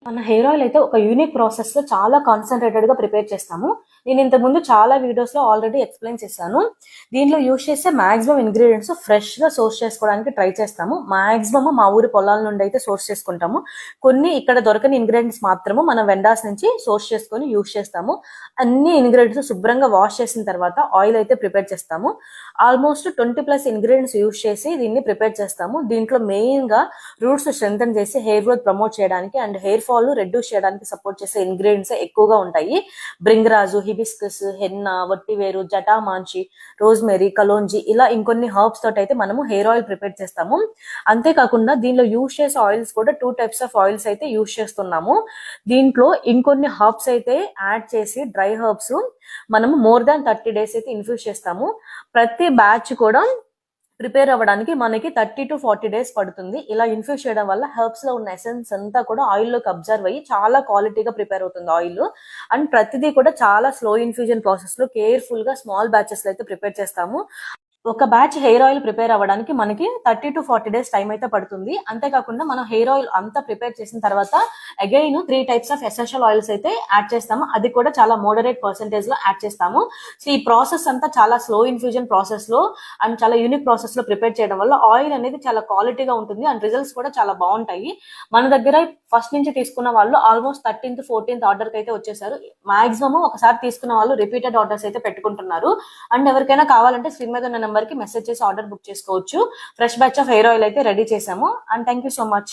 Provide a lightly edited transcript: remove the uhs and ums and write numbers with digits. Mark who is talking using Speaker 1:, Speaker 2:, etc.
Speaker 1: మన hair oil అయితే ఒక యూనిక్ ప్రాసెస్ లో చాలా కాన్సన్ట్రేటెడ్ గా ప్రిపేర్ చేస్తాము. నేను ఇంత ముందు చాలా వీడియోస్ లో ఆల్రెడీ ఎక్స్ప్లెయిన్ చేశాను. దీంట్లో యూజ్ చేసే మాక్సిమం ఇంగ్రీడియంట్స్ ఫ్రెష్ గా సోర్స్ చేసుకోవడానికి ట్రై చేస్తాము. మాక్సిమం మా ఊరి పొలాల నుండి అయితే సోర్స్ చేసుకుంటాము. కొన్ని ఇక్కడ దొరకని ఇంగ్రీడియంట్స్ మాత్రము మనం వెండాస్ నుంచి సోర్స్ చేసుకొని యూజ్ చేస్తాము. అన్ని ఇంగ్రీడియంట్స్ శుభ్రంగా వాష్ చేసిన తర్వాత ఆయిల్ అయితే ప్రిపేర్ చేస్తాము. ఆల్మోస్ట్ 20+ ఇంగ్రీడియంట్స్ యూజ్ చేసి దీన్ని ప్రిపేర్ చేస్తాము. దీంట్లో మెయిన్ గా రూట్స్ స్ట్రెంథన్ చేసి హెయిర్ గ్రోత్ ప్రమోట్ చేయడానికి అండ్ హెయిర్ ఫాల్ రెడ్యూస్ చేయడానికి సపోర్ట్ చేసే ఇంగ్రీడియంట్స్ ఎక్కువగా ఉంటాయి. Bhringraj, hibiscus, henna, వట్టివేరు, జటామాంచి, rosemary, kalonji ఇలా ఇంకొన్ని హర్బ్స్ తోటి అయితే మనము హెయిర్ ఆయిల్ ప్రిపేర్ చేస్తాము. అంతేకాకుండా దీనిలో యూజ్ చేసే ఆయిల్స్ కూడా 2 టైప్స్ ఆఫ్ ఆయిల్స్ అయితే యూజ్ చేస్తున్నాము. దీంట్లో ఇంకొన్ని హర్బ్స్ అయితే యాడ్ చేసి డ్రై హర్బ్స్ మనము మోర్ దాన్ 30 days అయితే ఇన్ఫ్యూజ్ చేస్తాము. ప్రతి బ్యాచ్ కూడా ప్రిపేర్ అవ్వడానికి మనకి 30 to 40 days పడుతుంది. ఇలా ఇన్ఫ్యూజ్ చేయడం వల్ల హెర్బ్స్ లో ఉన్న ఎసెన్స్ అంతా కూడా ఆయిల్ లోకి అబ్జర్వ్ అయ్యి చాలా క్వాలిటీగా ప్రిపేర్ అవుతుంది ఆయిల్. అండ్ ప్రతిదీ కూడా చాలా స్లో ఇన్ఫ్యూజన్ ప్రాసెస్ లో కేర్ఫుల్ గా స్మాల్ బ్యాచెస్ లో అయితే ప్రిపేర్ చేస్తాము. ఒక బ్యాచ్ హెయిర్ ఆయిల్ ప్రిపేర్ అవ్వడానికి మనకి 30 to 40 days టైం అయితే పడుతుంది. అంతేకాకుండా మనం హెయిర్ ఆయిల్ అంతా ప్రిపేర్ చేసిన తర్వాత again 3 types of essential oils అయితే యాడ్ చేస్తాము. అది కూడా చాలా మోడరేట్ పర్సెంటేజ్ లో యాడ్ చేస్తాము. సో ఈ ప్రాసెస్ అంతా చాలా స్లో ఇన్ఫ్యూజన్ ప్రాసెస్ లో అండ్ చాలా యూనిక్ ప్రాసెస్ లో ప్రిపేర్ చేయడం వల్ల ఆయిల్ అనేది చాలా క్వాలిటీగా ఉంటుంది అండ్ రిజల్ట్స్ కూడా చాలా బాగుంటాయి. మన దగ్గర ఫస్ట్ నుంచి తీసుకున్న వాళ్ళు ఆల్మోస్ట్ 13th 14th ఆర్డర్ కి అయితే వచ్చేసారు. మాక్సిమం ఒకసారి తీసుకున్న వాళ్ళు రిపీటెడ్ ఆర్డర్స్ అయితే పెట్టుకుంటున్నారు. అండ్ ఎవరికైనా కావాలంటే స్క్రీన్ మీద ఉన్న నెంబర్ కి మెసేజ్ చేసి ఆర్డర్ బుక్ చేసుకోవచ్చు. Fresh batch of hair oil అయితే రెడీ చేసాము. And thank you so much.